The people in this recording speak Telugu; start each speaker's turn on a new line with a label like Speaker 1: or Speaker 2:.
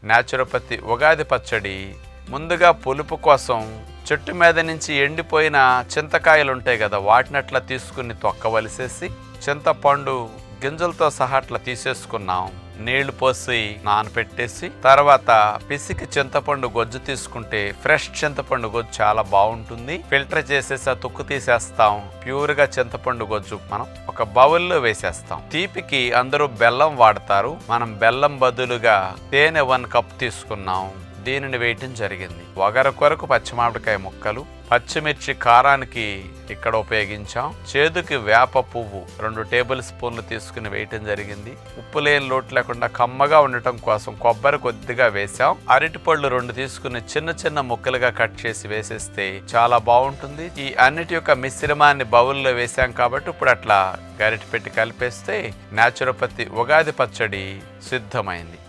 Speaker 1: న్యాచురోపతి ఉగాది పచ్చడి. ముందుగా పులుపు కోసం చెట్టు మీద నుంచి ఎండిపోయిన చింతకాయలు ఉంటాయి కదా, వాటిని అట్లా తీసుకుని తొక్కవలిసేసి చింతపండు గింజలతో సహా అట్లా తీసేసుకున్నాం. నీళ్లు పోసి నానపెట్టేసి తర్వాత పిసికి చింతపండు గొజ్జు తీసుకుంటే ఫ్రెష్ చింతపండు గొజ్జు చాలా బాగుంటుంది. ఫిల్టర్ చేసేసి ఆ తుక్కు తీసేస్తాం. ప్యూర్ గా చింతపండు గొజ్జు మనం ఒక బౌల్లో వేసేస్తాం. తీపికి అందరూ బెల్లం వాడతారు. మనం బెల్లం బదులుగా తేనె 1 కప్ తీసుకున్నాం. దీనిని వేయటం జరిగింది. వగర కొరకు పచ్చిమామిడికాయ ముక్కలు, పచ్చిమిర్చి కారానికి ఇక్కడ ఉపయోగించాం. చేదుకి వేప పువ్వు 2 టేబుల్ స్పూన్లు తీసుకుని వేయటం జరిగింది. ఉప్పు లేని లోటు లేకుండా కమ్మగా ఉండటం కోసం కొబ్బరి కొద్దిగా వేసాం. అరటిపళ్ళు 2 తీసుకుని చిన్న చిన్న ముక్కలుగా కట్ చేసి వేసేస్తే చాలా బాగుంటుంది. ఈ అన్నిటి యొక్క మిశ్రమాన్ని బౌల్లో వేసాం కాబట్టి ఇప్పుడు అట్లా గరిటె పెట్టి కలిపేస్తే న్యాచురోపతి ఉగాది పచ్చడి సిద్ధమైంది.